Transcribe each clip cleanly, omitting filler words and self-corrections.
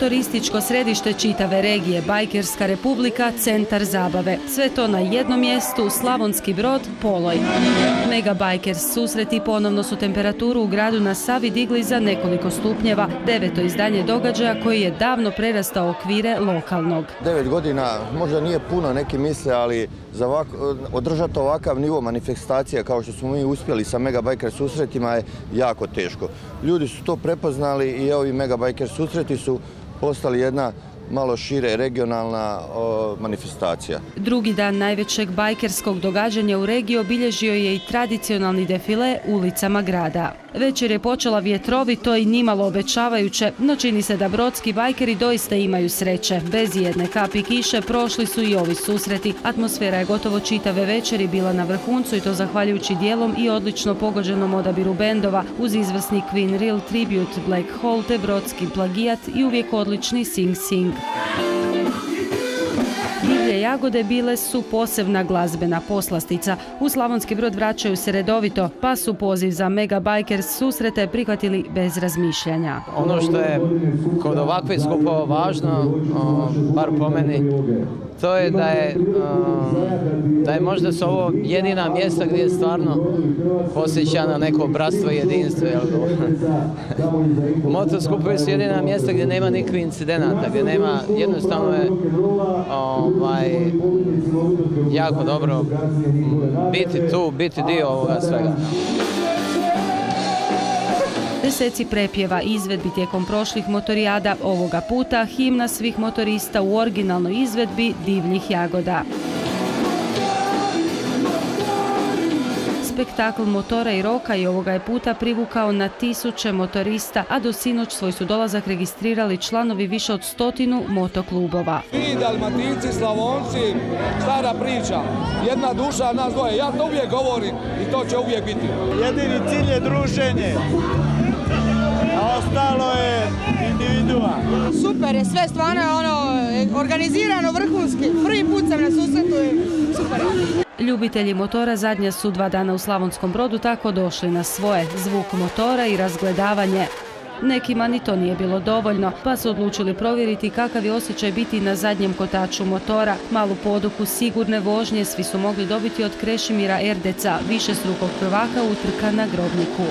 motorističko središte čitave regije, Bajkerska republika, centar zabave. Sve to na jednom mjestu, Slavonski Brod, Poloj. Mega Bajkers susreti ponovno su temperaturu u gradu na Savi digli za nekoliko stupnjeva. 9. izdanje događaja koji je davno prerastao okvire lokalnog. 9 godina možda nije puno, neki misle, ali održati ovakav nivo manifestacija kao što smo mi uspjeli sa Mega Bajker susretima je jako teško. Ljudi su to prepoznali i ovi Mega Bajker susreti su postali jedna malo šire regionalna manifestacija. Drugi dan najvećeg bajkerskog događanja u regiji obilježio je i tradicionalni defile ulicama grada. Večer je počela vjetrovito i nimalo obećavajuće, no čini se da brodski bajkeri doista imaju sreće. Bez jedne kapi kiše prošli su i ovi susreti. Atmosfera je gotovo čitave večeri bila na vrhuncu i to zahvaljujući dijelom i odlično pogođenom odabiru bendova uz izvrsni Queen Real Tribute, Black Hole te brodski plagijat i uvijek odlični Sing Sing. Divlje jagode bile su posebna glazbena poslastica. U Slavonski Brod vraćaju se redovito, pa su poziv za Mega Bajkers susrete prihvatili bez razmišljanja. Ono što je kod ovakvih skupova važno, bar po meni, to je da je možda su ovo jedina mjesta gdje je stvarno posjećano neko bratstvo i jedinstvo. Motoskupovi su jedina mjesta gdje nema nikakvih incidenata, gdje nema, jednostavno je jako dobro biti tu, biti dio ovoga svega. Deseci prepjeva izvedbi tijekom prošlih motorijada, ovoga puta himna svih motorista u originalnoj izvedbi Divljih jagoda. Spektakl motora i roka i ovoga je puta privukao na tisuće motorista, a do sinoć svoj su dolazak registrirali članovi više od 100 motoklubova. Vi Dalmatinci, Slavonci, stara priča, jedna duša nas dvoje, ja to uvijek govorim i to će uvijek biti. Jedini cilj je druženje, a ostalo je individua. Super je sve, stvarno je organizirano, vrhunski, prvi put sam na susretu i super. Ljubitelji motora zadnja su 2 dana u Slavonskom Brodu tako došli na svoje, zvuk motora i razgledavanje. Nekima ni to nije bilo dovoljno, pa su odlučili provjeriti kakav je osjećaj biti na zadnjem kotaču motora. Malu poduku sigurne vožnje svi su mogli dobiti od Krešimira Erdeca, višestrukog prvaka utrka na Grobniku.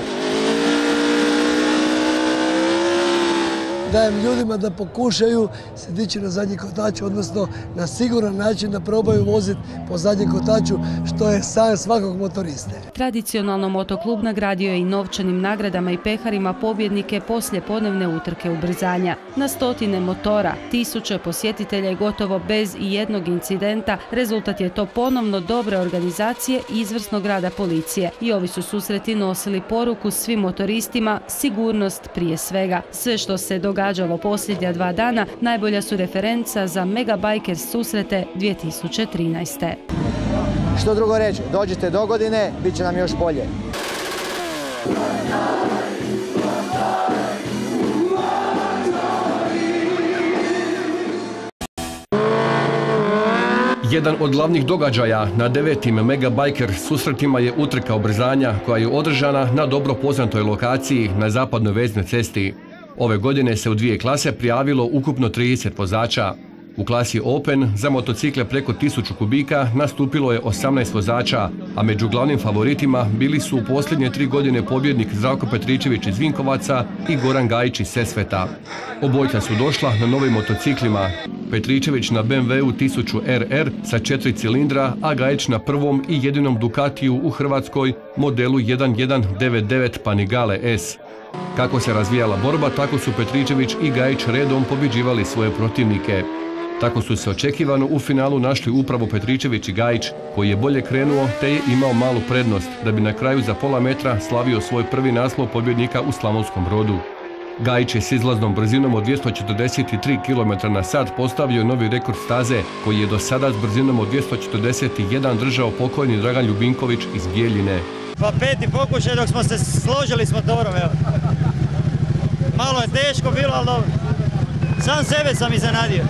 Dajem ljudima da pokušaju se dići na zadnji kotač, odnosno na siguran način da probaju voziti po zadnjem kotaču, što je san svakog motoriste. Tradicionalno motoklub nagradio je i novčanim nagradama i peharima pobjednike poslijepodnevne utrke ubrzanja. Na stotine motora, tisuće posjetitelja i gotovo bez i jednog incidenta, rezultat je to ponovno dobre organizacije i izvrsnog rada policije. I ovi su susreti nosili poruku svim motoristima, sigurnost prije svega. Sve što se događalo posljednja 2 dana najbolja su referenca za Mega Bajkers susrete 2013. Što drugo reći, dođite do godine, bit će nam još bolje. Jedan od glavnih događaja na 9. Mega Bajker susretima je utrka ubrzanja koja je održana na dobro poznatoj lokaciji na zapadnoj veznoj cesti. Ove godine se u 2 klase prijavilo ukupno 30 vozača. U klasi Open za motocikle preko 1000 kubika nastupilo je 18 vozača, a među glavnim favoritima bili su u posljednje 3 godine pobjednik Zdravko Petričević iz Vinkovaca i Goran Gajić iz Sesveta. Obojca su došla na novim motociklima. Petričević na BMW-u 1000 RR sa 4 cilindra, a Gajić na prvom i jedinom Ducatiju u Hrvatskoj modelu 1199 Panigale S. Kako se razvijala borba, tako su Petričević i Gajić redom pobjeđivali svoje protivnike. Tako su se očekivano u finalu našli upravo Petričević i Gajić, koji je bolje krenuo te je imao malu prednost, da bi na kraju za pola metra slavio svoj prvi naslov pobjednika u Slavonskom Brodu. Gajić je s izlaznom brzinom od 243 km/h postavio novi rekord staze, koji je do sada s brzinom od 241 držao pokojni Dragan Ljubinković iz Bijeljine. Pa 5. pokušaj dok smo se složili s motorom, evo. Malo je teško bilo, ali dobro. Sam sebe sam iznenadio.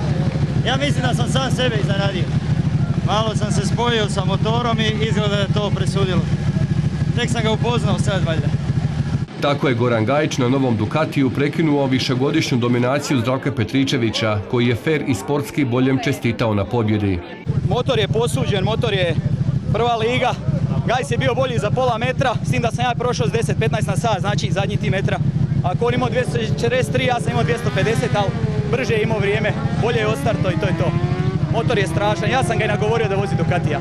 Ja mislim da sam sam sebe iznenadio. Malo sam se spojio sa motorom i izgleda da je to presudilo. Tek sam ga upoznao sad, valjda. Tako je Goran Gajić na novom Ducatiju prekinuo višegodišnju dominaciju Zdravka Petričevića, koji je fer i sportski boljem čestitao na pobjedi. Motor je posuđen, motor je prva liga. Gajs je bio bolji za pola metra, s tim da sam ja prošao s 10-15 na sat, znači zadnji ti metra. Ako on imao 243, ja sam imao 250, ali brže je imao vrijeme, bolje je odstarto i to je to. Motor je strašan, ja sam ga i nagovorio da vozi Ducatija.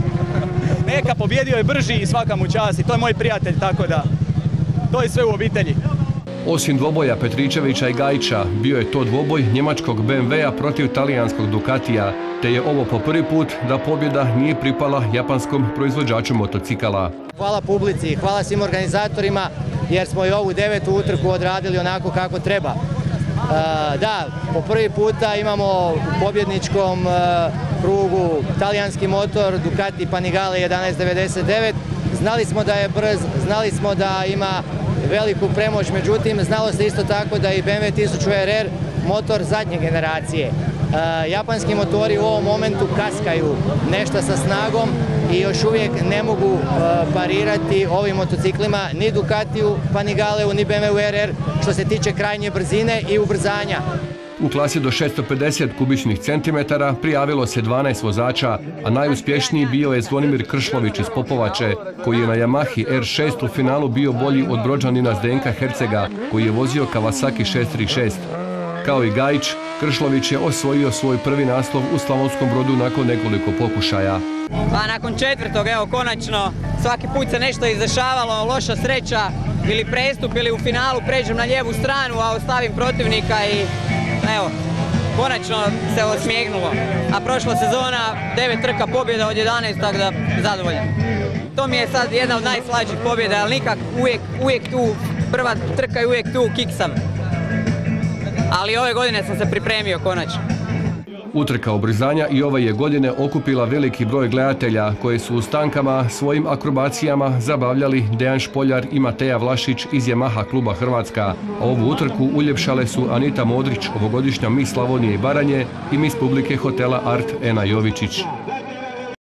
Neka, pobjedio je brži i svaka mu čast i to je moj prijatelj, tako da to je sve u obitelji. Osim dvoboja Petričevića i Gajića, bio je to dvoboj njemačkog BMW-a protiv talijanskog Ducatija, te je ovo po prvi put da pobjeda nije pripala japanskom proizvođaču motocikala. Hvala publici, hvala svim organizatorima jer smo i ovu 9. utrku odradili onako kako treba. Da, po prvi puta imamo u pobjedničkom krugu talijanski motor Ducati Panigale 1199. Znali smo da je brz, znali smo da ima veliku premoć, međutim znalo se isto tako da i BMW 1000 RR motor zadnje generacije. Japanski motori u ovom momentu kaskaju nešto sa snagom i još uvijek ne mogu parirati ovim motociklima ni Ducatiju, Panigaleu, ni BMW RR što se tiče krajnje brzine i ubrzanja. U klasi do 650 kubičnih centimetara prijavilo se 12 vozača, a najuspješniji bio je Zvonimir Kršlović iz Popovače, koji je na Yamahi R6 u finalu bio bolji od Brođanina Zdenka Hercega, koji je vozio Kawasaki 636. Kao i Gajić, Kršlović je osvojio svoj prvi naslov u Slavonskom Brodu nakon nekoliko pokušaja. Pa nakon 4. evo konačno, svaki put se nešto izdešavalo, loša sreća ili prestup ili u finalu pređem na lijevu stranu, a ostavim protivnika i evo, konačno se osmijehnulo. A prošla sezona 9 trka pobjeda od 11, tako da zadovoljan. To mi je sad jedna od najslađih pobjeda, ali nikak uvijek tu, prva trka je uvijek tu, kiksam. Ali ove godine sam se pripremio konačno. Utrka ubrzanja i ove je godine okupila veliki broj gledatelja koji su u stankama svojim akrobacijama zabavljali Dejan Špoljar i Mateja Vlašić iz Yamaha kluba Hrvatska, a ovu utrku uljepšale su Anita Modrić, ovogodišnja mis Slavonije i Baranje, i mis publike hotela Art Ena Jovičić.